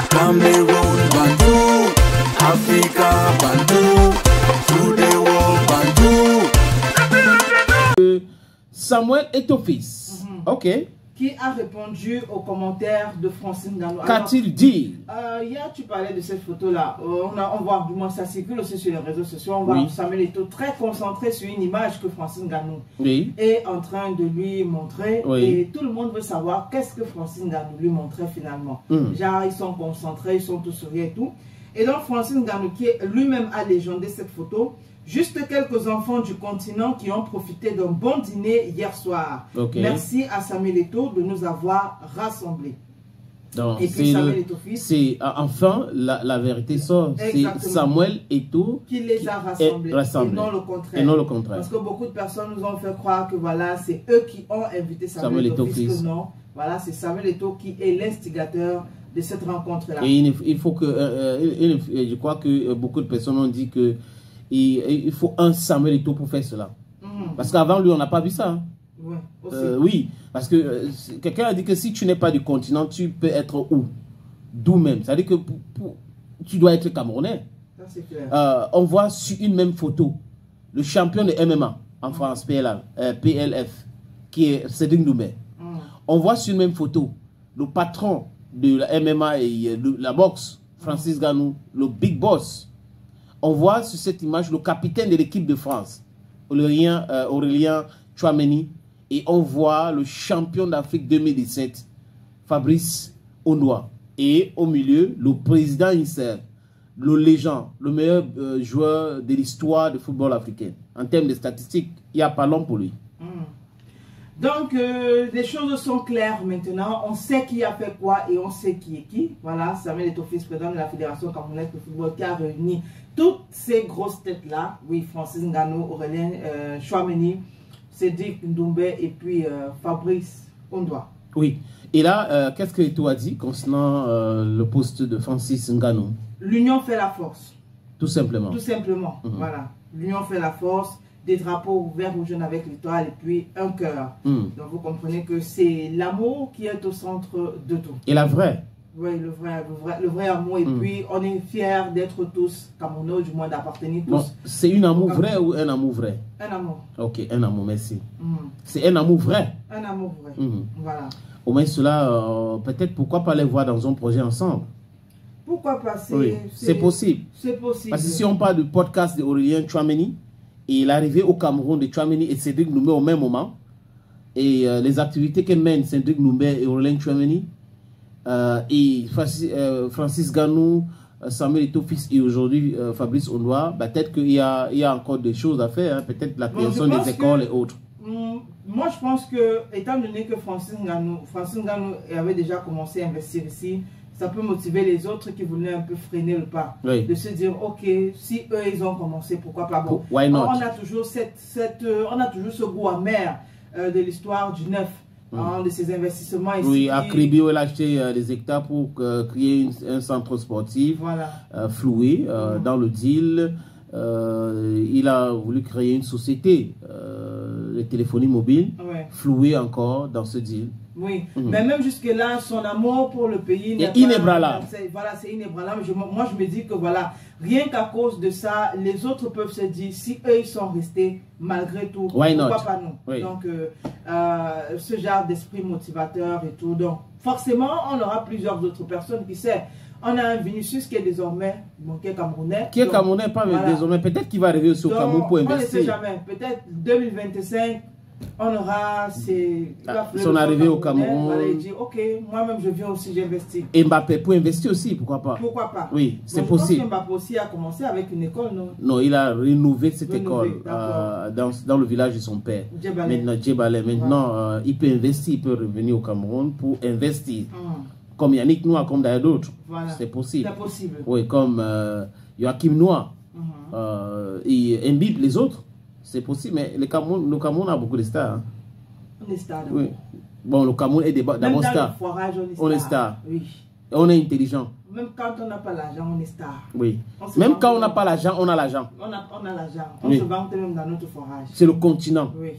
Cameroun, Bandou, Africa, Bandou, through the world, Bandou. Samuel Eto'o-Fils. Ok. Qui a répondu aux commentaires de Francine Ngannou. Qu'a-t-il dit? Hier, tu parlais de cette photo-là. On voit, du moins, ça circule aussi sur les réseaux sociaux. On voit Samuel Eto'o très concentré sur une image que Francine Ngannou est en train de lui montrer. Et tout le monde veut savoir qu'est-ce que Francine Ngannou lui montrait finalement. Genre, ils sont concentrés, ils sont tous souriants et tout. Et donc, Francine Ngannou, qui lui-même a légendé cette photo, juste quelques enfants du continent qui ont profité d'un bon dîner hier soir. Merci à Samuel Eto'o de nous avoir rassemblés. Donc, et puis Samuel Eto'o-Fils, c'est enfin la vérité sort. C'est Samuel Eto'o qui les a rassemblés, et non le contraire. Et non le contraire. Parce que beaucoup de personnes nous ont fait croire que voilà, c'est eux qui ont invité Samuel Eto'o-Fils. Non, voilà, c'est Samuel Eto'o qui est l'instigateur de cette rencontre-là. Et il faut que, je crois que beaucoup de personnes ont dit que il faut un Samuel Eto'o pour faire cela. Parce qu'avant lui, on n'a pas vu ça. Hein. Oui, parce que quelqu'un a dit que si tu n'es pas du continent, tu peux être où? D'où même. C'est-à-dire que tu dois être Camerounais. Ça, clair. On voit sur une même photo le champion de MMA en France, PLF, qui est Cédric Doumbé. On voit sur une même photo le patron de la MMA et de la boxe, Francis Ngannou, le big boss. On voit sur cette image le capitaine de l'équipe de France, Aurélien Tchouameni, et on voit le champion d'Afrique 2017, Fabrice Ondoa. Et au milieu, le président Insel, le légende, le meilleur joueur de l'histoire du football africain. En termes de statistiques, il n'y a pas l'homme pour lui. Donc, les choses sont claires maintenant. On sait qui a fait quoi et on sait qui est qui. Voilà, Samuel Eto'o-Fils, président de la Fédération camerounaise de football, qui a réuni toutes ces grosses têtes-là. Oui, Francis Ngannou, Aurélien Tchouameni, Cédric Doumbé et puis Fabrice Ondoa. Oui. Et là, qu'est-ce que Eto'o a dit concernant le poste de Francis Ngannou? L'union fait la force. Tout simplement. Tout simplement. Voilà. L'union fait la force. Des drapeaux vert ou jaune avec l'étoile et puis un cœur. Donc vous comprenez que c'est l'amour qui est au centre de tout. Et la vraie? Oui, le vrai amour. Et puis on est fiers d'être tous Camerounais, du moins d'appartenir tous. Bon, c'est un amour vrai ou un amour vrai? Un amour. Ok, un amour, merci. C'est un amour vrai? Un amour vrai. Voilà. Au moins cela, peut-être pourquoi pas les voir dans un projet ensemble? Pourquoi pas? C'est possible. C'est possible. Parce que si on parle du podcast d'Aurélien Tchouameni, et l'arrivée au Cameroun de Tchouameni et Cédric Doumbé au même moment, et les activités que mènent Cédric Doumbé et Aurélien Tchouameni, et Francis Ngannou, Samuel Eto'o-Fils et aujourd'hui Fabrice Ondoa, peut-être qu'il y a encore des choses à faire, hein, peut-être la création des écoles et autres. Moi, je pense que, étant donné que Francis Ngannou avait déjà commencé à investir ici, ça peut motiver les autres qui voulaient un peu freiner le pas. De se dire, ok, si eux, ils ont commencé, pourquoi pas? Bon, why not? On a toujours on a toujours ce goût amer de l'histoire du neuf, de ces investissements ici. Oui, à Kribio, il a acheté des hectares pour créer un centre sportif floué dans le deal. Il a voulu créer une société de téléphonie mobile, flouée encore dans ce deal. Oui, mais même jusque-là, son amour pour le pays est inébranlable. Voilà, c'est inébranlable. Moi, je me dis que voilà, rien qu'à cause de ça, les autres peuvent se dire, si eux, ils sont restés malgré tout, pourquoi pas nous? Donc, ce genre d'esprit motivateur et tout. Donc, forcément, on aura plusieurs autres personnes qui savent. On a un Vinicius qui est désormais, qui est Camerounais. Qui est Camerounais, pas désormais. Peut-être qu'il va arriver aussi au Cameroun pour investir. On ne sait jamais. Peut-être 2025. On aura son arrivée au Cameroun. Il dit, ok, moi-même je viens aussi, j'investis. Et Mbappé pour investir aussi, pourquoi pas? Pourquoi pas? Oui, c'est possible. Je pense que Mbappé aussi a commencé avec une école, non? Non, il a rénové cette école dans le village de son père. Maintenant, il peut investir, il peut revenir au Cameroun pour investir. Comme Yannick Noah, comme d'ailleurs d'autres. C'est possible. C'est possible. Oui, comme Joachim Noah et Mbip, les autres. C'est possible, mais le Cameroun a beaucoup de stars. Hein. On est star. Oui. Bon, le Cameroun est d'abord star. On est star. Oui. On est intelligent. Même quand on n'a pas l'argent, on est star. Oui. Même quand on n'a pas l'argent, on a l'argent. On a l'argent. On se vante même dans notre forage. C'est le continent. Oui.